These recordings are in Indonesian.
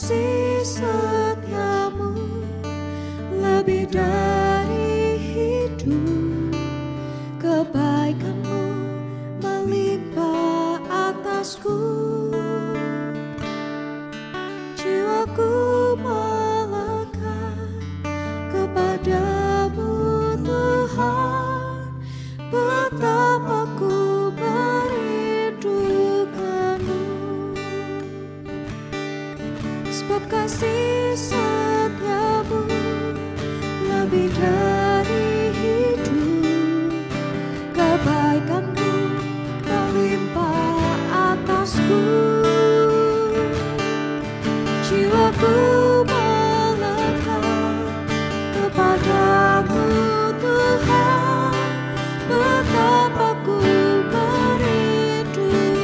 kasih setiamu lebih dari hidup, kebaikanmu melimpah atasku. Jiwaku melekat kepadamu Tuhan, betapa ku merindukanmu. Sebab kasih setiamu lebih dari hidup, kebaikanmu melimpah atasku. Jiwaku melekat kepadamu Tuhan, betapa ku merindukanmu.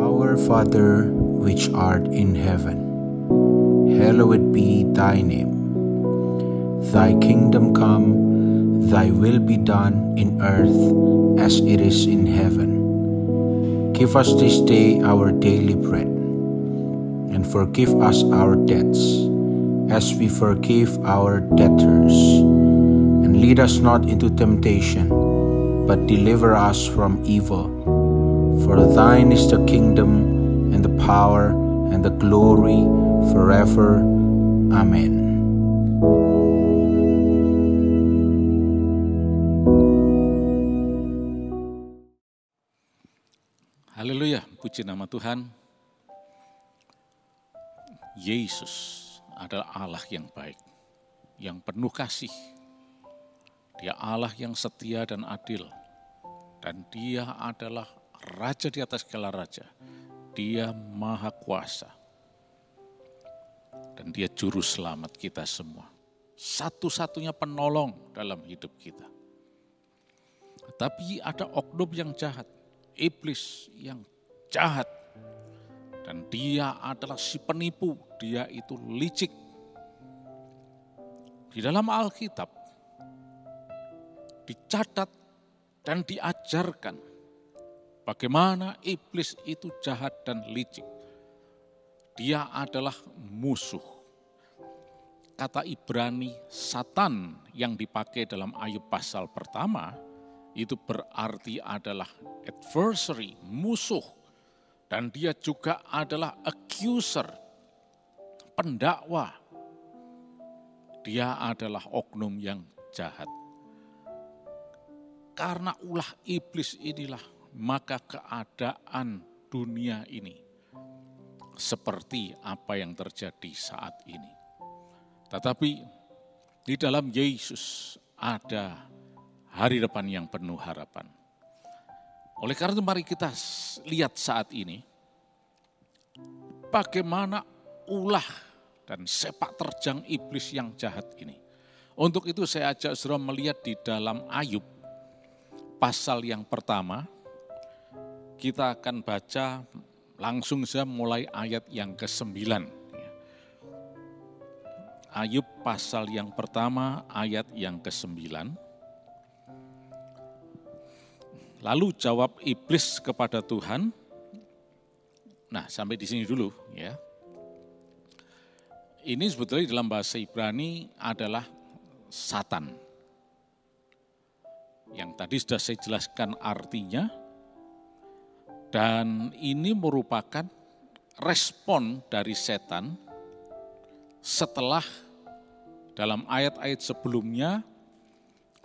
Our Father, which art in heaven, hallowed be thy name. Thy kingdom come, thy will be done in earth as it is in heaven. Give us this day our daily bread, and forgive us our debts, as we forgive our debtors. And lead us not into temptation, but deliver us from evil. For thine is the kingdom, and the power, and the glory, forever. Amen. Haleluya, puji nama Tuhan. Yesus adalah Allah yang baik, yang penuh kasih. Dia Allah yang setia dan adil. Dan dia adalah Raja di atas segala raja. Dia Maha Kuasa. Dan dia Juru Selamat kita semua. Satu-satunya penolong dalam hidup kita. Tapi ada oknum yang jahat. Iblis yang jahat. Dan dia adalah si penipu. Dia itu licik. Di dalam Alkitab dicatat dan diajarkan bagaimana iblis itu jahat dan licik. Dia adalah musuh. Kata Ibrani Satan yang dipakai dalam Ayub pasal pertama itu berarti adalah adversary, musuh. Dan dia juga adalah accuser, pendakwa. Dia adalah oknum yang jahat. Karena ulah iblis inilah, maka keadaan dunia ini seperti apa yang terjadi saat ini. Tetapi di dalam Yesus ada hari depan yang penuh harapan. Oleh karena itu mari kita lihat saat ini bagaimana ulah dan sepak terjang iblis yang jahat ini. Untuk itu saya ajak saudara melihat di dalam Ayub pasal yang pertama. Kita akan baca langsung saja mulai ayat yang ke-9. Ayub pasal yang pertama ayat yang ke-9. Lalu jawab iblis kepada Tuhan. Nah, sampai di sini dulu ya. Ini sebetulnya dalam bahasa Ibrani adalah Satan. Yang tadi sudah saya jelaskan artinya. Dan ini merupakan respon dari setan setelah dalam ayat-ayat sebelumnya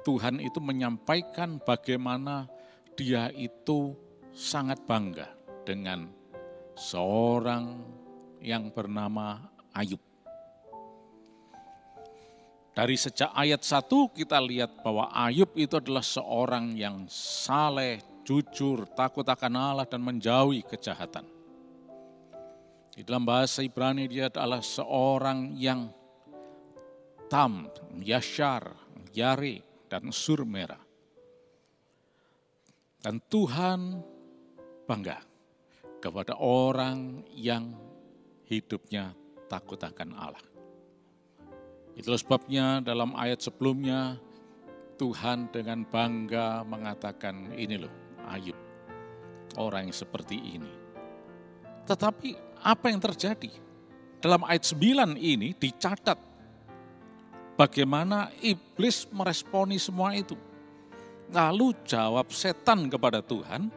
Tuhan itu menyampaikan bagaimana dia itu sangat bangga dengan seorang yang bernama Ayub. Dari sejak ayat 1 kita lihat bahwa Ayub itu adalah seorang yang saleh, jujur, takut akan Allah dan menjauhi kejahatan. Di dalam bahasa Ibrani dia adalah seorang yang tam, yashar, yare, dan surmera. Dan Tuhan bangga kepada orang yang hidupnya takut akan Allah. Itulah sebabnya dalam ayat sebelumnya Tuhan dengan bangga mengatakan ini loh Ayub, orang yang seperti ini. Tetapi apa yang terjadi? Dalam ayat 9 ini dicatat bagaimana iblis meresponi semua itu. Lalu jawab setan kepada Tuhan,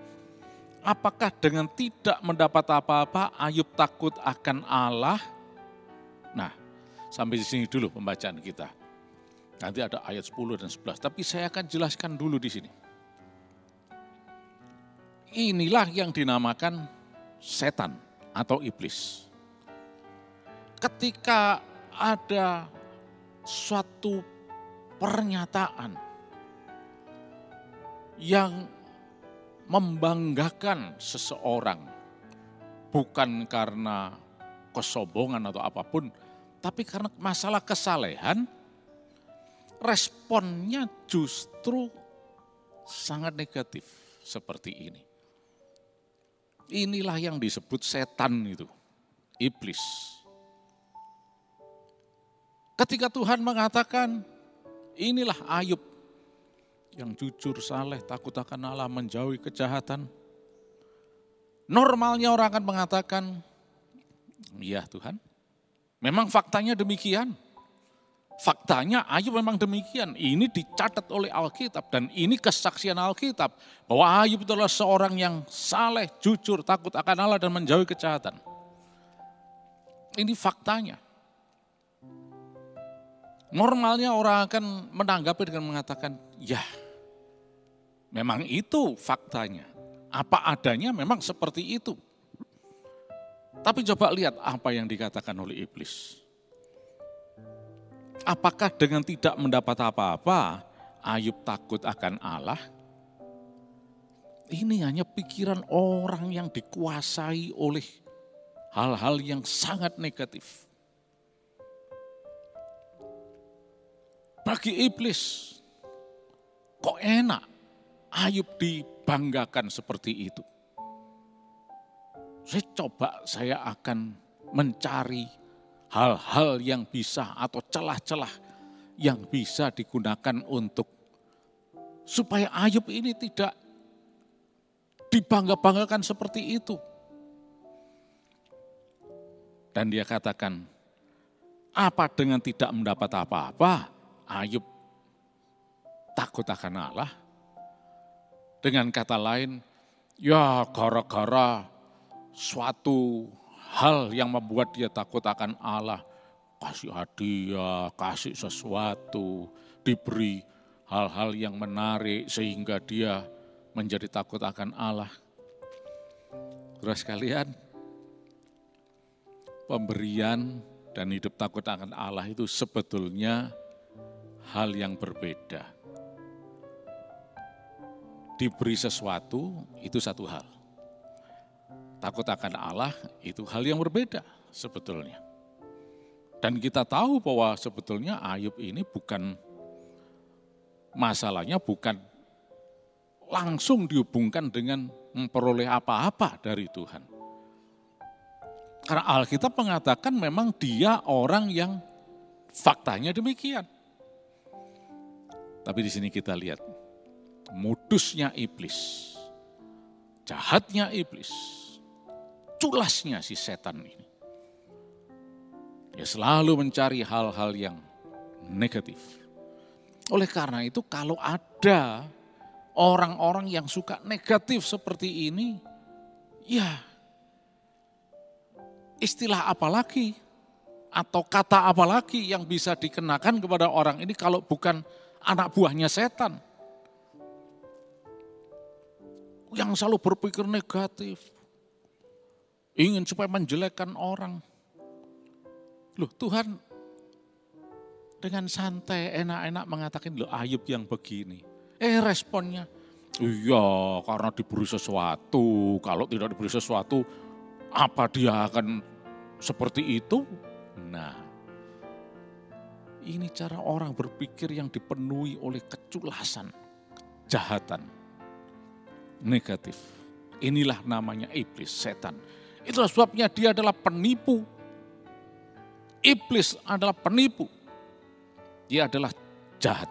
apakah dengan tidak mendapat apa-apa Ayub takut akan Allah? Nah, sampai di sini dulu pembacaan kita. Nanti ada ayat 10 dan 11, tapi saya akan jelaskan dulu di sini. Inilah yang dinamakan setan atau iblis. Ketika ada suatu pernyataan yang membanggakan seseorang, bukan karena kesombongan atau apapun, tapi karena masalah kesalehan, responnya justru sangat negatif seperti ini. Inilah yang disebut setan itu, iblis. Ketika Tuhan mengatakan, inilah Ayub yang jujur, saleh, takut akan Allah, menjauhi kejahatan. Normalnya orang akan mengatakan, iya Tuhan, memang faktanya demikian. Faktanya Ayub memang demikian. Ini dicatat oleh Alkitab dan ini kesaksian Alkitab bahwa Ayub itu adalah seorang yang saleh, jujur, takut akan Allah dan menjauhi kejahatan. Ini faktanya. Normalnya orang akan menanggapi dengan mengatakan, ya memang itu faktanya. Apa adanya memang seperti itu. Tapi coba lihat apa yang dikatakan oleh iblis. Apakah dengan tidak mendapat apa-apa, Ayub takut akan Allah, ini hanya pikiran orang yang dikuasai oleh hal-hal yang sangat negatif. Bagi iblis, kok enak Ayub dibanggakan seperti itu. Saya akan mencari hal-hal yang bisa atau celah-celah yang bisa digunakan untuk supaya Ayub ini tidak dibangga-banggakan seperti itu. Dan dia katakan, apa dengan tidak mendapat apa-apa, Ayub takut akan Allah. Dengan kata lain, ya gara-gara suatu hal yang membuat dia takut akan Allah, kasih hadiah, kasih sesuatu, diberi hal-hal yang menarik sehingga dia menjadi takut akan Allah. Terus sekalian, pemberian dan hidup takut akan Allah itu sebetulnya hal yang berbeda. Diberi sesuatu itu satu hal. Takut akan Allah itu hal yang berbeda sebetulnya. Dan kita tahu bahwa sebetulnya Ayub ini masalahnya bukan langsung dihubungkan dengan memperoleh apa-apa dari Tuhan. Karena Alkitab mengatakan memang dia orang yang faktanya demikian. Tapi di sini kita lihat modusnya iblis, jahatnya iblis, culasnya si setan ini. Dia selalu mencari hal-hal yang negatif. Oleh karena itu kalau ada orang-orang yang suka negatif seperti ini, ya istilah apa lagi atau kata apa lagi yang bisa dikenakan kepada orang ini kalau bukan anak buahnya setan. Yang selalu berpikir negatif, ingin supaya menjelekkan orang. Loh Tuhan dengan santai, enak-enak mengatakan, loh Ayub yang begini. Responnya, iya karena diberi sesuatu, kalau tidak diberi sesuatu, apa dia akan seperti itu? Nah, ini cara orang berpikir yang dipenuhi oleh keculasan, kejahatan, negatif. Inilah namanya iblis, setan. Itulah sebabnya dia adalah penipu. Iblis adalah penipu. Dia adalah jahat.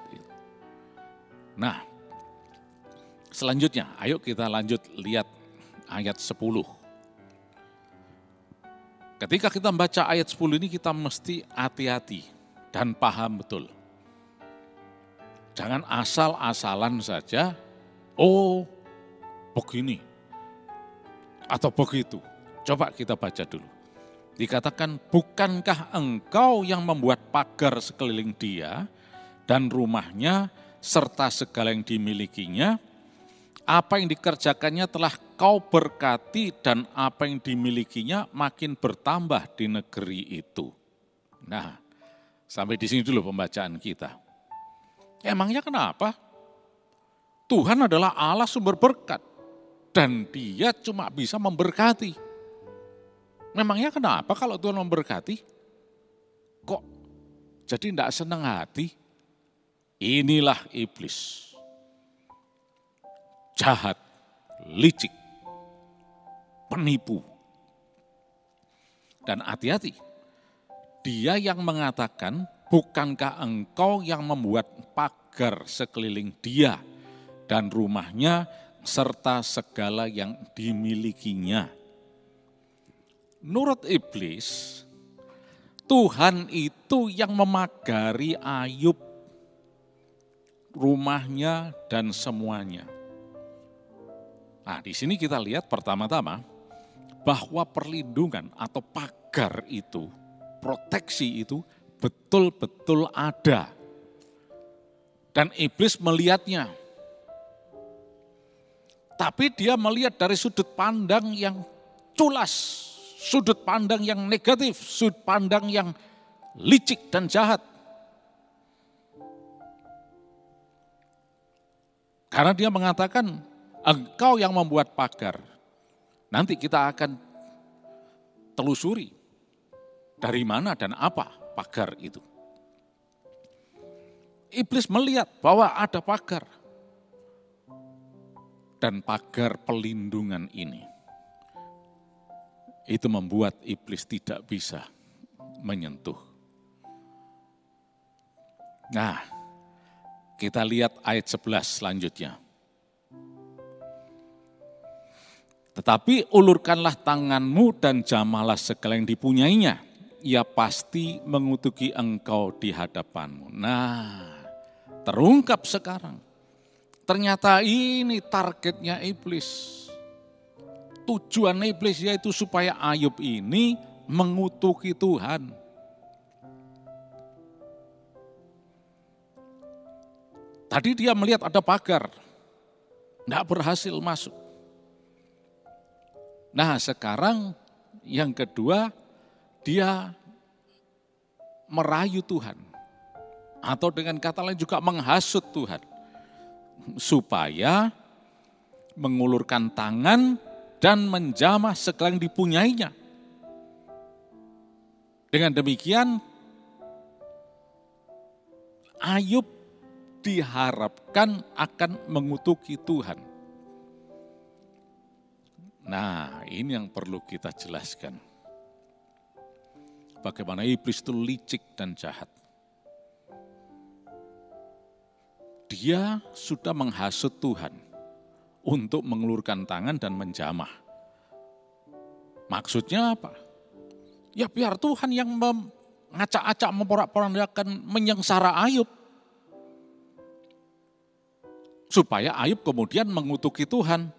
Nah, selanjutnya ayo kita lanjut lihat ayat 10. Ketika kita membaca ayat 10 ini kita mesti hati-hati dan paham betul. Jangan asal-asalan saja, oh begini atau begitu. Coba kita baca dulu. Dikatakan, bukankah engkau yang membuat pagar sekeliling dia dan rumahnya serta segala yang dimilikinya? Apa yang dikerjakannya telah kau berkati dan apa yang dimilikinya makin bertambah di negeri itu. Nah, sampai di sini dulu pembacaan kita. Emangnya kenapa? Tuhan adalah Allah sumber berkat dan dia cuma bisa memberkati. Memangnya kenapa kalau Tuhan memberkati? Kok jadi tidak senang hati? Inilah iblis. Jahat, licik, penipu. Dan hati-hati, dia yang mengatakan, bukankah engkau yang membuat pagar sekeliling dia dan rumahnya serta segala yang dimilikinya. Menurut iblis, Tuhan itu yang memagari Ayub, rumahnya dan semuanya. Nah, di sini kita lihat pertama-tama bahwa perlindungan atau pagar itu, proteksi itu betul-betul ada. Dan iblis melihatnya. Tapi dia melihat dari sudut pandang yang culas. Sudut pandang yang negatif, sudut pandang yang licik dan jahat. Karena dia mengatakan, engkau yang membuat pagar. Nanti kita akan telusuri dari mana dan apa pagar itu. Iblis melihat bahwa ada pagar. Dan pagar pelindungan ini, itu membuat iblis tidak bisa menyentuh. Nah, kita lihat ayat 11 selanjutnya. Tetapi ulurkanlah tanganmu dan jamahlah segala yang dipunyainya. Ia pasti mengutuki engkau di hadapanmu. Nah, terungkap sekarang. Ternyata ini targetnya iblis. Tujuan iblis yaitu supaya Ayub ini mengutuki Tuhan. Tadi dia melihat ada pagar, tidak berhasil masuk. Nah sekarang yang kedua, dia merayu Tuhan. Atau dengan kata lain juga menghasut Tuhan. Supaya mengulurkan tangan dan menjamah segala yang dipunyainya. Dengan demikian, Ayub diharapkan akan mengutuki Tuhan. Nah, ini yang perlu kita jelaskan. Bagaimana iblis itu licik dan jahat. Dia sudah menghasut Tuhan untuk mengulurkan tangan dan menjamah. Maksudnya apa? Ya biar Tuhan yang mengacak-acak, memporak-porandakan, menyengsara Ayub. Supaya Ayub kemudian mengutuki Tuhan.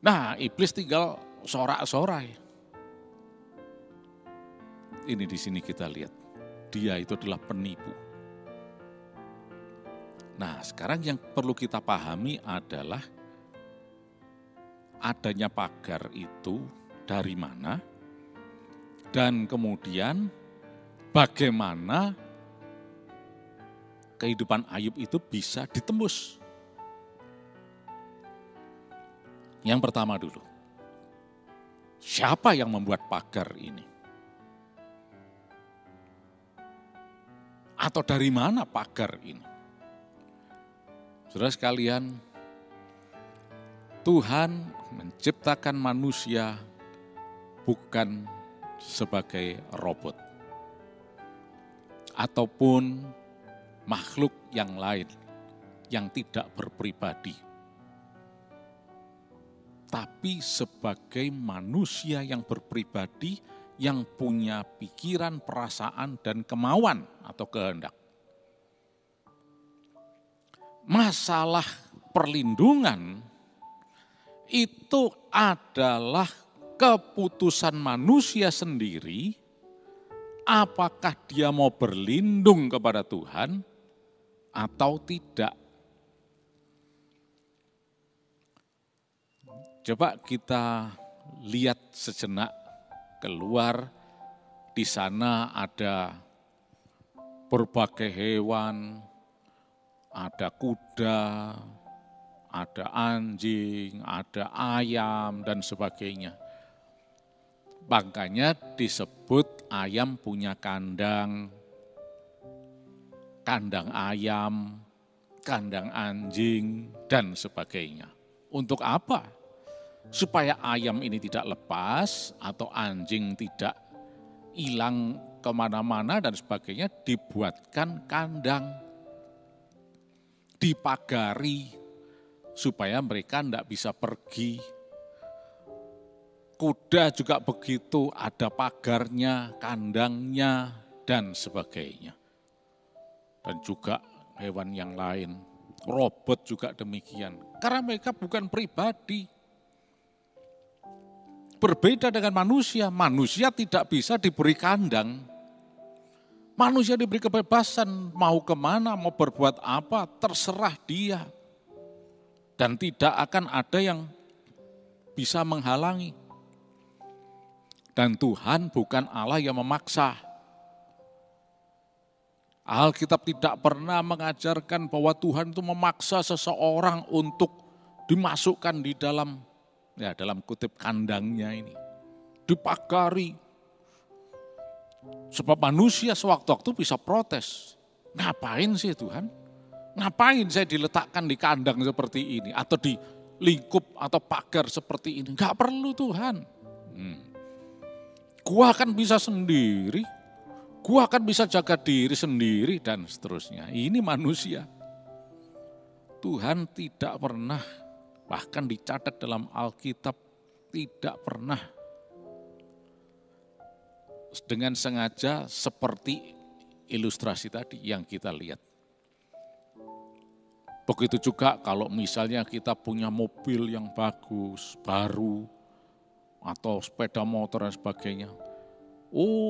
Nah, iblis tinggal sorak-sorai. Ini di sini kita lihat. Dia itu adalah penipu. Nah, sekarang yang perlu kita pahami adalah adanya pagar itu dari mana dan kemudian bagaimana kehidupan Ayub itu bisa ditembus. Yang pertama dulu, siapa yang membuat pagar ini? Atau dari mana pagar ini? Saudara sekalian, Tuhan menciptakan manusia bukan sebagai robot ataupun makhluk yang lain yang tidak berpribadi, tapi sebagai manusia yang berpribadi, yang punya pikiran, perasaan, dan kemauan atau kehendak. Masalah perlindungan itu adalah keputusan manusia sendiri, apakah dia mau berlindung kepada Tuhan atau tidak. Coba kita lihat sejenak keluar, di sana ada berbagai hewan, ada kuda, ada anjing, ada ayam, dan sebagainya. Makanya disebut ayam punya kandang, kandang ayam, kandang anjing, dan sebagainya. Untuk apa? Supaya ayam ini tidak lepas atau anjing tidak hilang kemana-mana dan sebagainya, dibuatkan kandang. Dipagari supaya mereka tidak bisa pergi. Kuda juga begitu, ada pagarnya, kandangnya, dan sebagainya. Dan juga hewan yang lain, robot juga demikian. Karena mereka bukan pribadi. Berbeda dengan manusia tidak bisa diberi kandang. Manusia diberi kebebasan, mau kemana, mau berbuat apa, terserah dia. Dan tidak akan ada yang bisa menghalangi. Dan Tuhan bukan Allah yang memaksa. Alkitab tidak pernah mengajarkan bahwa Tuhan itu memaksa seseorang untuk dimasukkan di dalam, ya dalam kutip kandangnya ini. Dipagari. Sebab manusia sewaktu-waktu bisa protes. Ngapain sih Tuhan? Ngapain saya diletakkan di kandang seperti ini? Atau di lingkup atau pagar seperti ini? Enggak perlu Tuhan. Gua akan bisa sendiri. Gua akan bisa jaga diri sendiri dan seterusnya. Ini manusia. Tuhan tidak pernah, bahkan dicatat dalam Alkitab, tidak pernah dengan sengaja seperti ilustrasi tadi yang kita lihat. Begitu juga kalau misalnya kita punya mobil yang bagus, baru, atau sepeda motor dan sebagainya.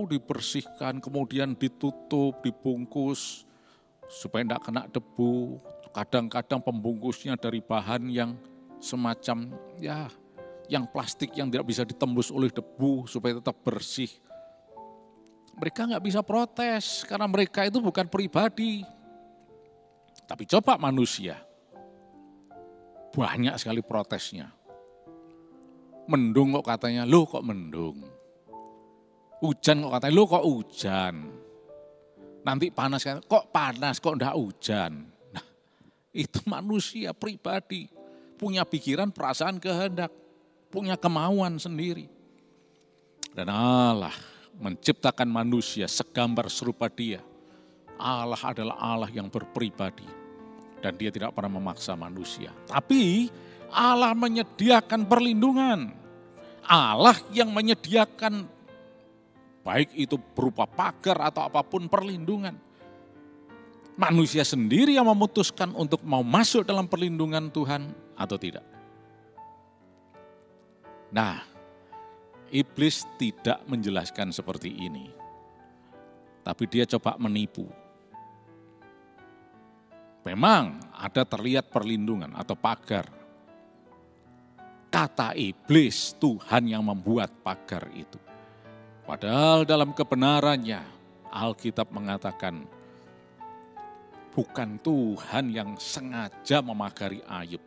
Dibersihkan, kemudian ditutup, dibungkus, supaya tidak kena debu. Kadang-kadang pembungkusnya dari bahan yang semacam, yang plastik yang tidak bisa ditembus oleh debu, supaya tetap bersih. Mereka nggak bisa protes, karena mereka itu bukan pribadi. Tapi coba manusia, banyak sekali protesnya. Mendung kok katanya, loh kok mendung. Hujan kok katanya, loh kok hujan. Nanti panas kan, kok panas, kok enggak hujan. Nah, itu manusia pribadi, punya pikiran, perasaan, kehendak, punya kemauan sendiri. Dan Allah menciptakan manusia segambar serupa Dia. Allah adalah Allah yang berpribadi dan Dia tidak pernah memaksa manusia. Tapi Allah menyediakan perlindungan. Allah yang menyediakan baik itu berupa pagar atau apapun perlindungan. Manusia sendiri yang memutuskan untuk mau masuk dalam perlindungan Tuhan atau tidak. Nah, iblis tidak menjelaskan seperti ini. Tapi dia coba menipu. Memang ada terlihat perlindungan atau pagar. Kata iblis, Tuhan yang membuat pagar itu. Padahal dalam kebenarannya, Alkitab mengatakan, bukan Tuhan yang sengaja memagari Ayub.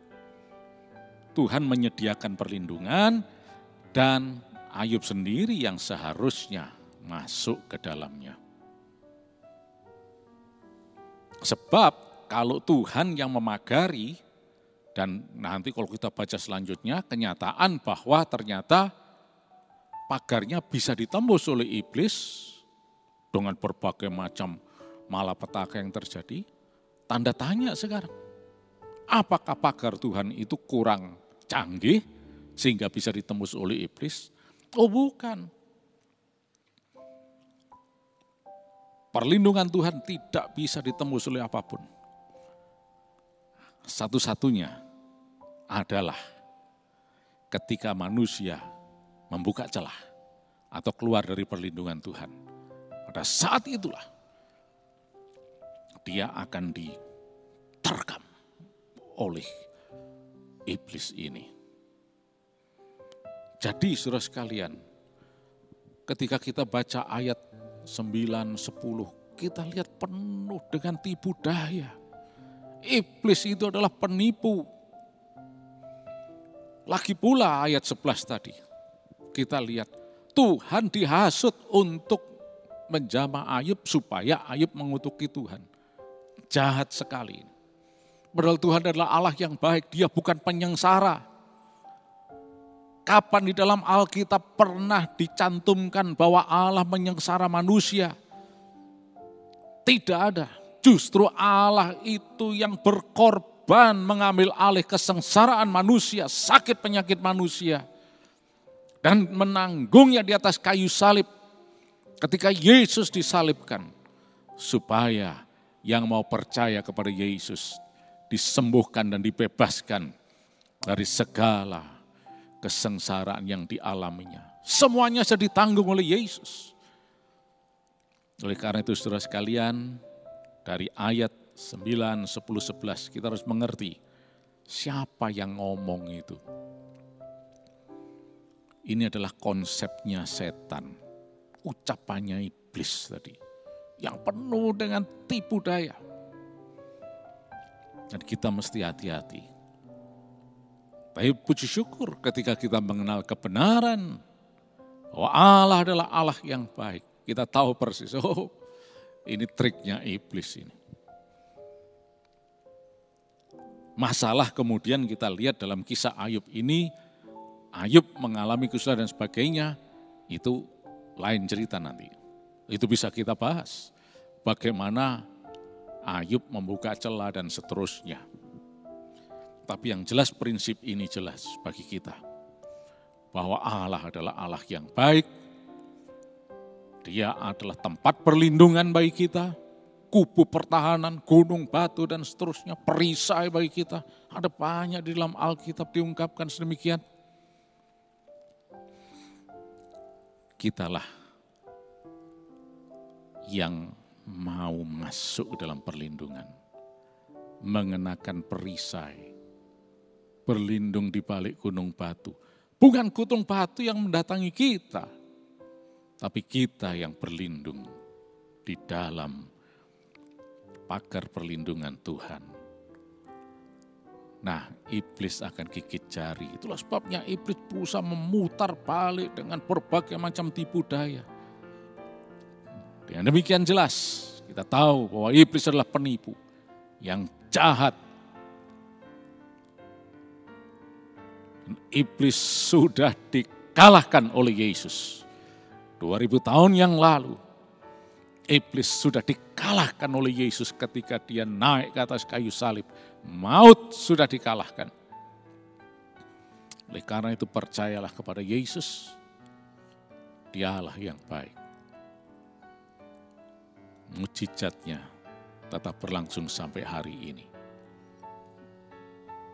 Tuhan menyediakan perlindungan dan Ayub sendiri yang seharusnya masuk ke dalamnya. Sebab kalau Tuhan yang memagari, dan nanti kalau kita baca selanjutnya, kenyataan bahwa ternyata pagarnya bisa ditembus oleh iblis dengan berbagai macam malapetaka yang terjadi. Tanda tanya sekarang, apakah pagar Tuhan itu kurang canggih sehingga bisa ditembus oleh iblis? Oh bukan. Perlindungan Tuhan tidak bisa ditembus oleh apapun. Satu-satunya adalah ketika manusia membuka celah atau keluar dari perlindungan Tuhan. Pada saat itulah dia akan diterkam oleh iblis ini. Jadi saudara sekalian, ketika kita baca ayat 9, 10, kita lihat penuh dengan tipu daya. Iblis itu adalah penipu. Lagi pula ayat 11 tadi, kita lihat Tuhan dihasut untuk menjamah Ayub supaya Ayub mengutuki Tuhan. Jahat sekali. Padahal Tuhan adalah Allah yang baik, Dia bukan penyengsara. Kapan di dalam Alkitab pernah dicantumkan bahwa Allah menyengsara manusia? Tidak ada. Justru Allah itu yang berkorban mengambil alih kesengsaraan manusia, sakit penyakit manusia. Dan menanggungnya di atas kayu salib ketika Yesus disalibkan. Supaya yang mau percaya kepada Yesus disembuhkan dan dibebaskan dari segala kesengsaraan yang dialaminya. Semuanya sudah ditanggung oleh Yesus. Oleh karena itu saudara sekalian, dari ayat 9, 10, 11 kita harus mengerti siapa yang ngomong itu. Ini adalah konsepnya setan, ucapannya iblis tadi. yang penuh dengan tipu daya. Dan kita mesti hati-hati. Tapi puji syukur ketika kita mengenal kebenaran bahwa Allah adalah Allah yang baik. Kita tahu persis, oh ini triknya iblis ini. Masalah kemudian kita lihat dalam kisah Ayub ini, Ayub mengalami kesulitan dan sebagainya, itu lain cerita nanti. Itu bisa kita bahas. Bagaimana Ayub membuka celah dan seterusnya. Tapi yang jelas prinsip ini jelas bagi kita. Bahwa Allah adalah Allah yang baik. Dia adalah tempat perlindungan bagi kita. Kubu pertahanan, gunung, batu dan seterusnya. Perisai bagi kita. Ada banyak di dalam Alkitab diungkapkan sedemikian. Kitalah yang mau masuk dalam perlindungan, mengenakan perisai, berlindung di balik gunung batu. Bukan gunung batu yang mendatangi kita, tapi kita yang berlindung di dalam pagar perlindungan Tuhan. Nah, iblis akan gigit jari. Itulah sebabnya iblis berusaha memutar balik dengan berbagai macam tipu daya. Dengan demikian jelas, kita tahu bahwa iblis adalah penipu yang jahat. Iblis sudah dikalahkan oleh Yesus. 2000 tahun yang lalu, iblis sudah dikalahkan oleh Yesus ketika dia naik ke atas kayu salib. Maut sudah dikalahkan. Oleh karena itu percayalah kepada Yesus, Dialah yang baik. Mujizatnya tetap berlangsung sampai hari ini.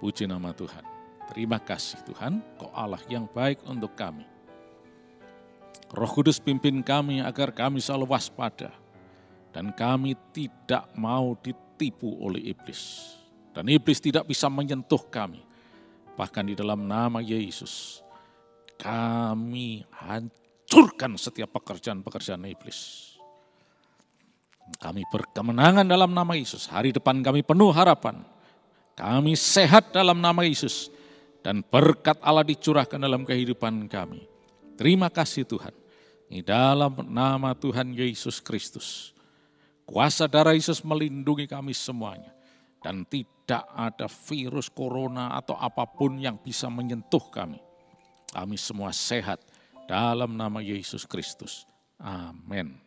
Puji nama Tuhan. Terima kasih Tuhan, Kau Allah yang baik untuk kami. Roh Kudus pimpin kami agar kami selalu waspada. Dan kami tidak mau ditipu oleh iblis. Dan iblis tidak bisa menyentuh kami. Bahkan di dalam nama Yesus, kami hancurkan setiap pekerjaan-pekerjaan iblis. Kami berkemenangan dalam nama Yesus. Hari depan kami penuh harapan. Kami sehat dalam nama Yesus. Dan berkat Allah dicurahkan dalam kehidupan kami. Terima kasih Tuhan. Di dalam nama Tuhan Yesus Kristus. Kuasa darah Yesus melindungi kami semuanya. Dan tidak ada virus corona atau apapun yang bisa menyentuh kami. Kami semua sehat dalam nama Yesus Kristus. Amin.